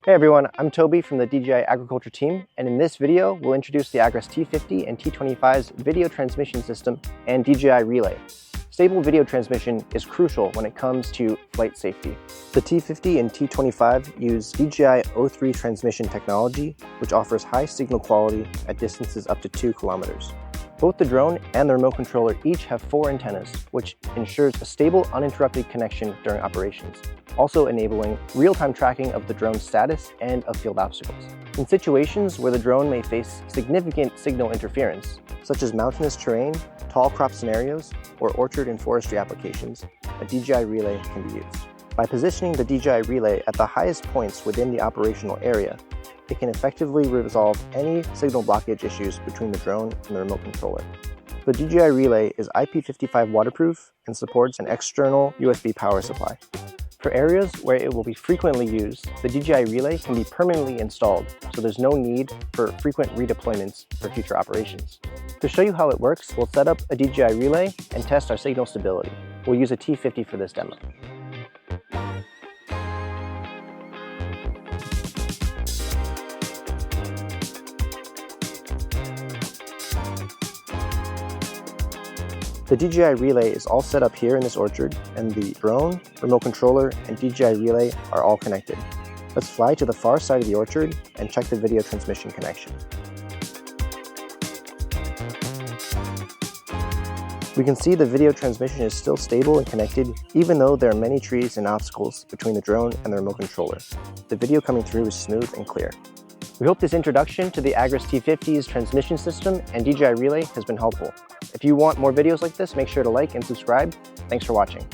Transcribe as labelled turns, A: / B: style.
A: Hey everyone, I'm Toby from the DJI Agriculture team, and in this video, we'll introduce the Agras T50 and T25's video transmission system and DJI Relay. Stable video transmission is crucial when it comes to flight safety. The T50 and T25 use DJI O3 transmission technology, which offers high signal quality at distances up to 2 kilometers. Both the drone and the remote controller each have 4 antennas, which ensures a stable, uninterrupted connection during operations, also enabling real-time tracking of the drone's status and of field obstacles. In situations where the drone may face significant signal interference, such as mountainous terrain, tall crop scenarios, or orchard and forestry applications, a DJI Relay can be used. By positioning the DJI Relay at the highest points within the operational area, it can effectively resolve any signal blockage issues between the drone and the remote controller. The DJI Relay is IP55 waterproof and supports an external USB power supply. For areas where it will be frequently used, the DJI Relay can be permanently installed, so there's no need for frequent redeployments for future operations. To show you how it works, we'll set up a DJI Relay and test our signal stability. We'll use a T50 for this demo. The DJI Relay is all set up here in this orchard, and the drone, remote controller, and DJI Relay are all connected. Let's fly to the far side of the orchard and check the video transmission connection. We can see the video transmission is still stable and connected, even though there are many trees and obstacles between the drone and the remote controller. The video coming through is smooth and clear. We hope this introduction to the Agras T50's transmission system and DJI Relay has been helpful. If you want more videos like this, make sure to like and subscribe. Thanks for watching.